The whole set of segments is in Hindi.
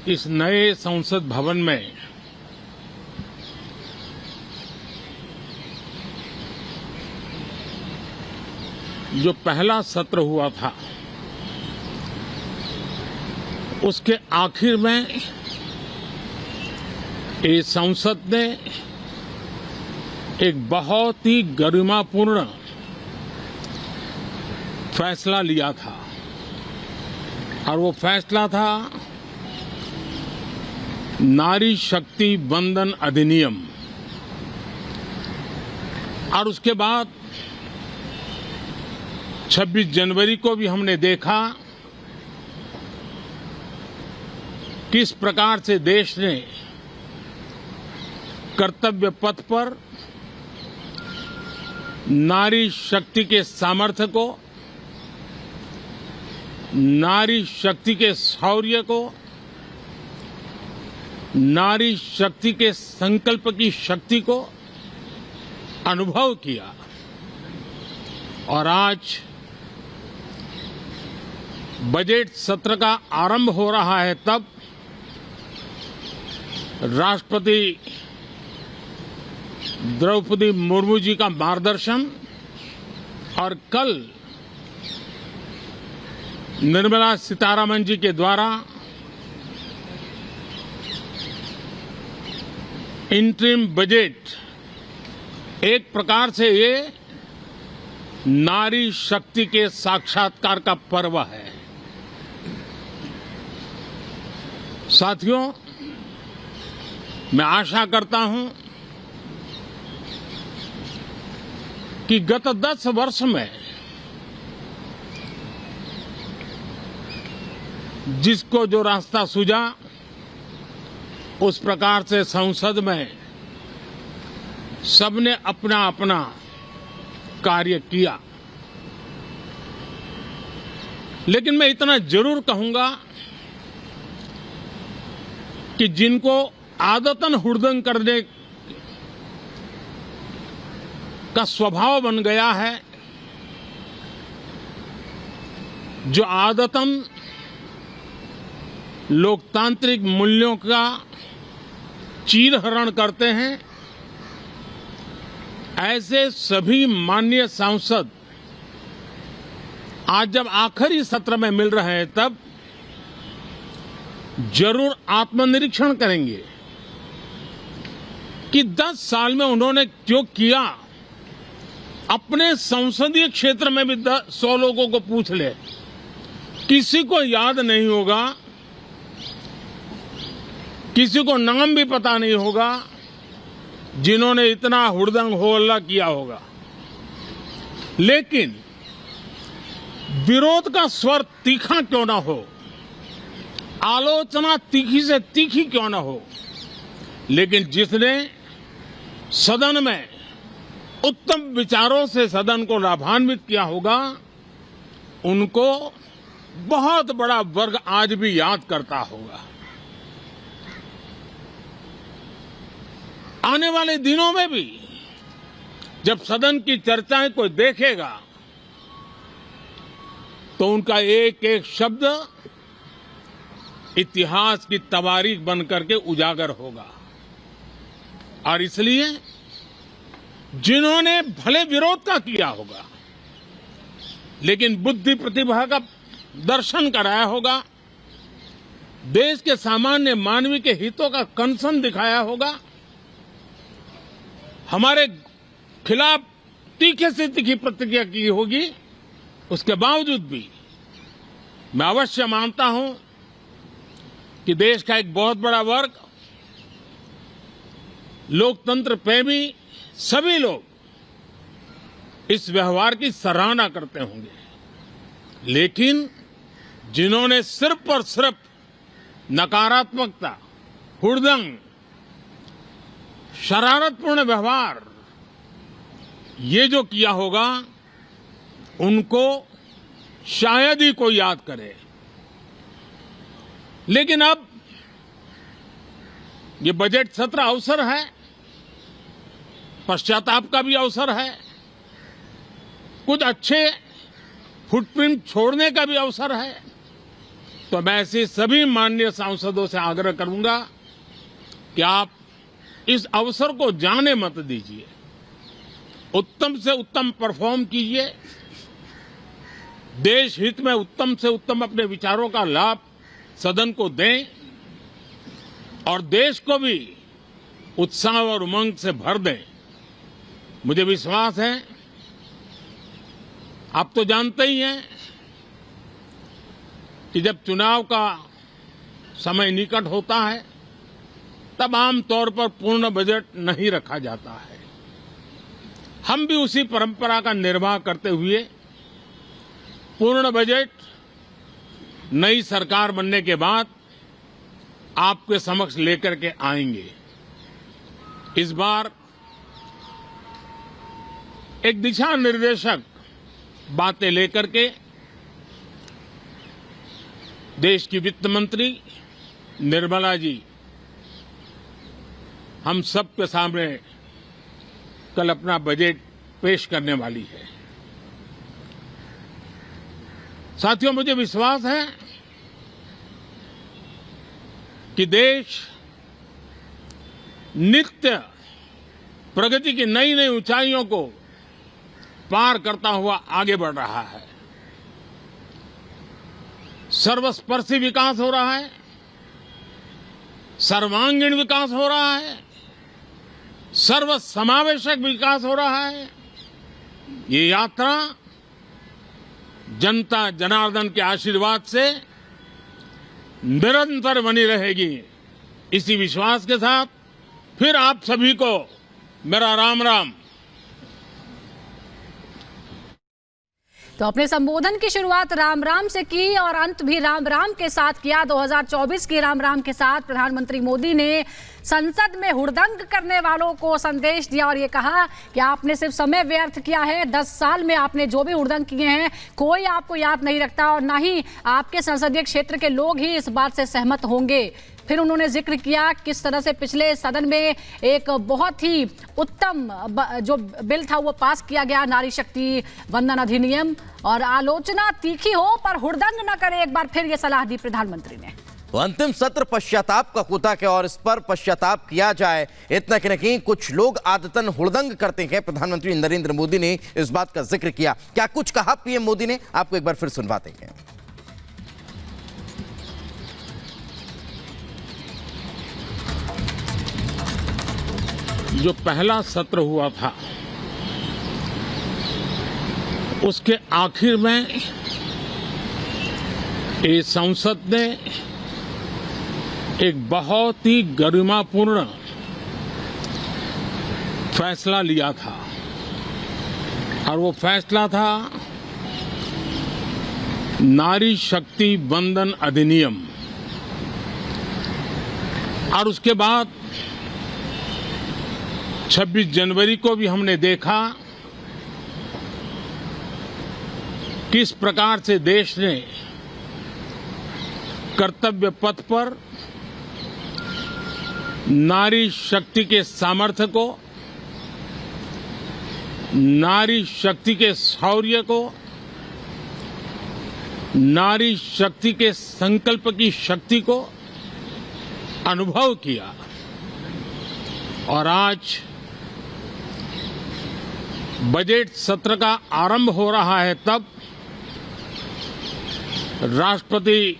इस नए संसद भवन में जो पहला सत्र हुआ था उसके आखिर में इस संसद ने एक बहुत ही गरिमापूर्ण फैसला लिया था और वो फैसला था नारी शक्ति वंदन अधिनियम। और उसके बाद 26 जनवरी को भी हमने देखा किस प्रकार से देश ने कर्तव्य पथ पर नारी शक्ति के सामर्थ्य को, नारी शक्ति के शौर्य को, नारी शक्ति के संकल्प की शक्ति को अनुभव किया। और आज बजट सत्र का आरंभ हो रहा है, तब राष्ट्रपति द्रौपदी मुर्मू जी का मार्गदर्शन और कल निर्मला सीतारमण जी के द्वारा इंटरिम बजट एक प्रकार से ये नारी शक्ति के साक्षात्कार का पर्व है। साथियों, मैं आशा करता हूं कि गत 10 वर्ष में जिसको जो रास्ता सूझा उस प्रकार से संसद में सबने अपना अपना कार्य किया। लेकिन मैं इतना जरूर कहूंगा कि जिनको आदतन हुड़दंग करने का स्वभाव बन गया है, जो आदतन लोकतांत्रिक मूल्यों का चीरहरण करते हैं, ऐसे सभी माननीय सांसद आज जब आखिरी सत्र में मिल रहे हैं तब जरूर आत्मनिरीक्षण करेंगे कि 10 साल में उन्होंने जो किया। अपने संसदीय क्षेत्र में भी 100 लोगों को पूछ ले, किसी को याद नहीं होगा, किसी को नाम भी पता नहीं होगा जिन्होंने इतना हुड़दंग हो हल्ला किया होगा। लेकिन विरोध का स्वर तीखा क्यों ना हो, आलोचना तीखी से तीखी क्यों ना हो, लेकिन जिसने सदन में उत्तम विचारों से सदन को लाभान्वित किया होगा, उनको बहुत बड़ा वर्ग आज भी याद करता होगा। आने वाले दिनों में भी जब सदन की चर्चाएं कोई देखेगा तो उनका एक एक शब्द इतिहास की तवारीख बन करके उजागर होगा। और इसलिए जिन्होंने भले विरोध का किया होगा लेकिन बुद्धि प्रतिभा का दर्शन कराया होगा, देश के सामान्य मानवी के हितों का कंसर्न दिखाया होगा, हमारे खिलाफ तीखे से तीखी प्रतिक्रिया की होगी, उसके बावजूद भी मैं अवश्य मानता हूं कि देश का एक बहुत बड़ा वर्ग, लोकतंत्र प्रेमी सभी लोग इस व्यवहार की सराहना करते होंगे। लेकिन जिन्होंने सिर्फ और सिर्फ नकारात्मकता, हुड़दंग, शरारतपूर्ण व्यवहार ये जो किया होगा, उनको शायद ही कोई याद करे। लेकिन अब ये बजट सत्र अवसर है, पश्चाताप का भी अवसर है, कुछ अच्छे फुटप्रिंट छोड़ने का भी अवसर है। तो मैं ऐसे सभी माननीय सांसदों से आग्रह करूंगा कि आप इस अवसर को जाने मत दीजिए, उत्तम से उत्तम परफॉर्म कीजिए, देश हित में उत्तम से उत्तम अपने विचारों का लाभ सदन को दें और देश को भी उत्साह और उमंग से भर दें। मुझे विश्वास है, आप तो जानते ही हैं कि जब चुनाव का समय निकट होता है तब आमतौर पर पूर्ण बजट नहीं रखा जाता है। हम भी उसी परंपरा का निर्वाह करते हुए पूर्ण बजट नई सरकार बनने के बाद आपके समक्ष लेकर के आएंगे। इस बार एक दिशा निर्देशक बातें लेकर के देश की वित्त मंत्री निर्मला जी हम सबके सामने कल अपना बजट पेश करने वाली है। साथियों, मुझे विश्वास है कि देश नित्य प्रगति की नई नई ऊंचाइयों को पार करता हुआ आगे बढ़ रहा है। सर्वस्पर्शी विकास हो रहा है, सर्वांगीण विकास हो रहा है, सर्वसमावेशक विकास हो रहा है। ये यात्रा जनता जनार्दन के आशीर्वाद से निरंतर बनी रहेगी। इसी विश्वास के साथ फिर आप सभी को मेरा राम राम। तो अपने संबोधन की शुरुआत राम राम से की और अंत भी राम राम के साथ किया। 2024 की राम राम के साथ प्रधानमंत्री मोदी ने संसद में हुड़दंग करने वालों को संदेश दिया और ये कहा कि आपने सिर्फ समय व्यर्थ किया है। 10 साल में आपने जो भी हुड़दंग किए हैं कोई आपको याद नहीं रखता और ना ही आपके संसदीय क्षेत्र के लोग ही इस बात से सहमत होंगे। फिर उन्होंने जिक्र किया किस तरह से पिछले सदन में एक बहुत ही उत्तम जो बिल था वो पास किया गया, नारी शक्ति वंदन अधिनियम, और आलोचना तीखी हो पर हुड़दंग न करे। एक बार फिर ये सलाह दी प्रधानमंत्री ने। तो अंतिम सत्र पश्चाताप का होता है और इस पर पश्चाताप किया जाए, इतना कि नहीं कुछ लोग आदतन हुड़दंग करते हैं। प्रधानमंत्री नरेंद्र मोदी ने इस बात का जिक्र किया। क्या कुछ कहा पीएम मोदी ने, आपको एक बार फिर सुनवाते हैं। जो पहला सत्र हुआ था उसके आखिर में ये संसद ने एक बहुत ही गरिमापूर्ण फैसला लिया था और वो फैसला था नारी शक्ति वंदन अधिनियम। और उसके बाद 26 जनवरी को भी हमने देखा किस प्रकार से देश ने कर्तव्य पथ पर नारी शक्ति के सामर्थ्य को, नारी शक्ति के शौर्य को, नारी शक्ति के संकल्प की शक्ति को अनुभव किया। और आज बजट सत्र का आरंभ हो रहा है, तब राष्ट्रपति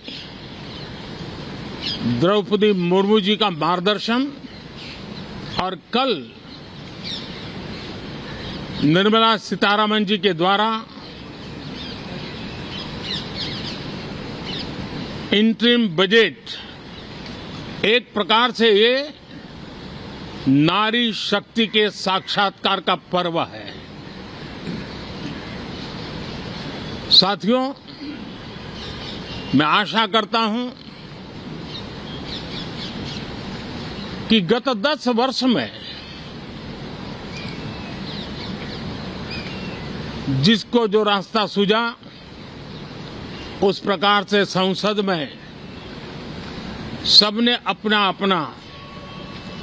द्रौपदी मुर्मू जी का मार्गदर्शन और कल निर्मला सीतारमण जी के द्वारा इंटरिम बजट, एक प्रकार से ये नारी शक्ति के साक्षात्कार का पर्व है। साथियों, मैं आशा करता हूं कि गत 10 वर्ष में जिसको जो रास्ता सूझा उस प्रकार से संसद में सबने अपना अपना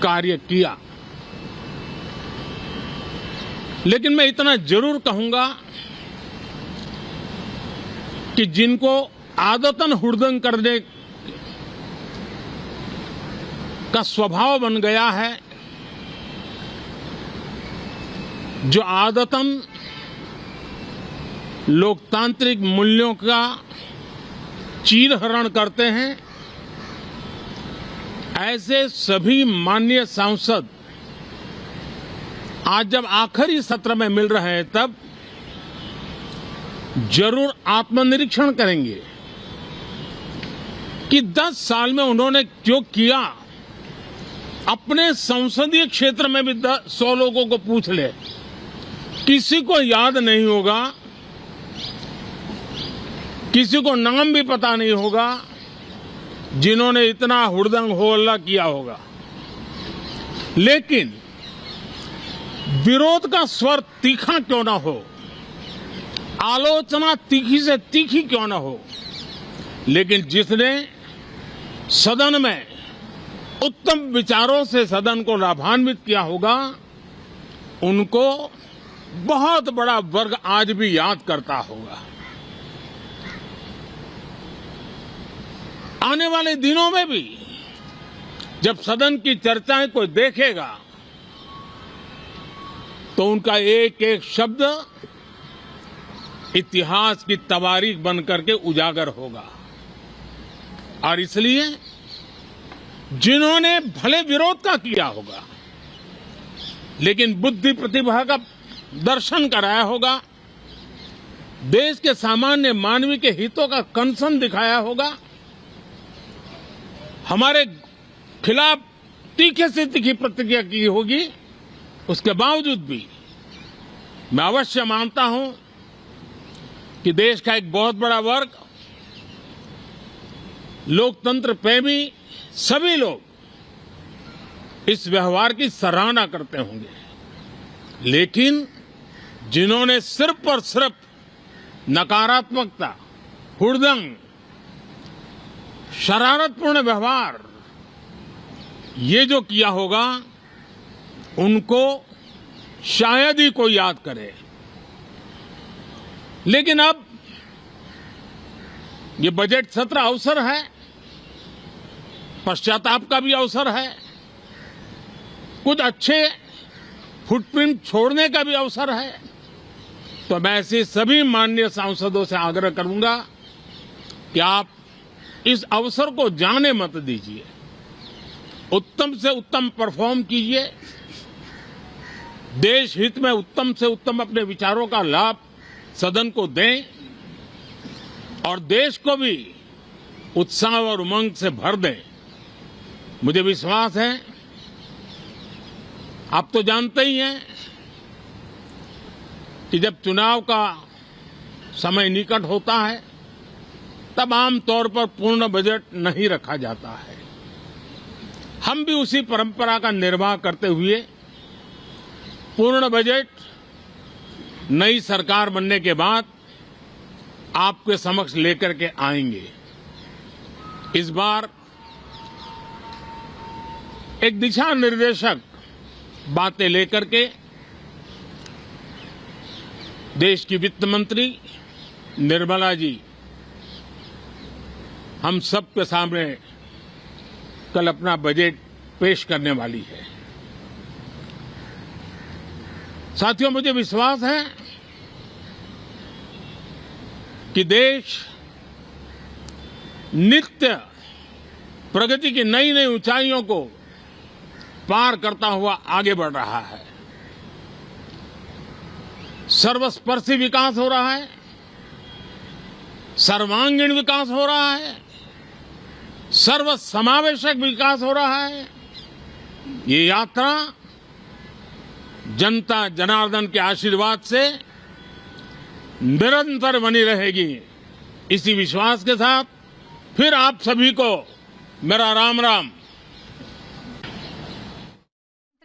कार्य किया। लेकिन मैं इतना जरूर कहूंगा कि जिनको आदतन हुड़दंग करने का स्वभाव बन गया है, जो आदतन लोकतांत्रिक मूल्यों का चीरहरण करते हैं, ऐसे सभी माननीय सांसद आज जब आखिरी सत्र में मिल रहे हैं तब जरूर आत्मनिरीक्षण करेंगे कि 10 साल में उन्होंने जो किया। अपने संसदीय क्षेत्र में भी 100 लोगों को पूछ ले, किसी को याद नहीं होगा, किसी को नाम भी पता नहीं होगा जिन्होंने इतना हुड़दंग हो हल्ला किया होगा। लेकिन विरोध का स्वर तीखा क्यों ना हो, आलोचना तीखी से तीखी क्यों ना हो, लेकिन जिसने सदन में उत्तम विचारों से सदन को लाभान्वित किया होगा, उनको बहुत बड़ा वर्ग आज भी याद करता होगा। आने वाले दिनों में भी जब सदन की चर्चाएं कोई देखेगा तो उनका एक एक शब्द इतिहास की तवारीख बन करके उजागर होगा। और इसलिए जिन्होंने भले विरोध का किया होगा, लेकिन बुद्धि प्रतिभा का दर्शन कराया होगा, देश के सामान्य मानवी के हितों का कंसर्न दिखाया होगा, हमारे खिलाफ तीखे से तीखी प्रतिक्रिया की होगी, उसके बावजूद भी मैं अवश्य मानता हूं कि देश का एक बहुत बड़ा वर्ग, लोकतंत्र प्रेमी सभी लोग इस व्यवहार की सराहना करते होंगे। लेकिन जिन्होंने सिर्फ और सिर्फ नकारात्मकता, हुड़दंग, शरारतपूर्ण व्यवहार ये जो किया होगा, उनको शायद ही कोई याद करे। लेकिन अब ये बजट सत्र अवसर है, पश्चाताप का भी अवसर है, कुछ अच्छे फुटप्रिंट छोड़ने का भी अवसर है। तो मैं ऐसे सभी माननीय सांसदों से आग्रह करूंगा कि आप इस अवसर को जाने मत दीजिए, उत्तम से उत्तम परफॉर्म कीजिए, देश हित में उत्तम से उत्तम अपने विचारों का लाभ सदन को दें और देश को भी उत्साह और उमंग से भर दें। मुझे विश्वास है, आप तो जानते ही हैं कि जब चुनाव का समय निकट होता है तब आमतौर पर पूर्ण बजट नहीं रखा जाता है। हम भी उसी परंपरा का निर्वाह करते हुए पूर्ण बजट नई सरकार बनने के बाद आपके समक्ष लेकर के आएंगे। इस बार एक दिशा निर्देशक बातें लेकर के देश की वित्त मंत्री निर्मला जी हम सबके सामने कल अपना बजट पेश करने वाली है। साथियों, मुझे विश्वास है कि देश नित्य प्रगति की नई नई ऊंचाइयों को पार करता हुआ आगे बढ़ रहा है। सर्वस्पर्शी विकास हो रहा है, सर्वांगीण विकास हो रहा है, सर्वसमावेशक विकास हो रहा है। ये यात्रा जनता जनार्दन के आशीर्वाद से निरंतर बनी रहेगी। इसी विश्वास के साथ फिर आप सभी को मेरा राम राम।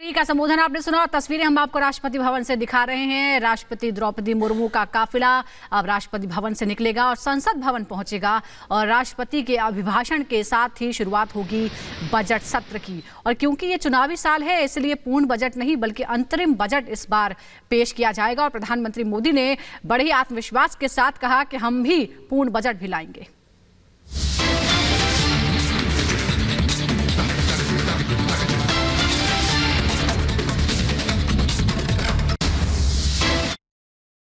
का संबोधन आपने सुना और तस्वीरें हम आपको राष्ट्रपति भवन से दिखा रहे हैं। राष्ट्रपति द्रौपदी मुर्मू का काफिला अब राष्ट्रपति भवन से निकलेगा और संसद भवन पहुंचेगा और राष्ट्रपति के अभिभाषण के साथ ही शुरुआत होगी बजट सत्र की। और क्योंकि ये चुनावी साल है, इसलिए पूर्ण बजट नहीं बल्कि अंतरिम बजट इस बार पेश किया जाएगा और प्रधानमंत्री मोदी ने बड़े ही आत्मविश्वास के साथ कहा कि हम भी पूर्ण बजट भी लाएंगे।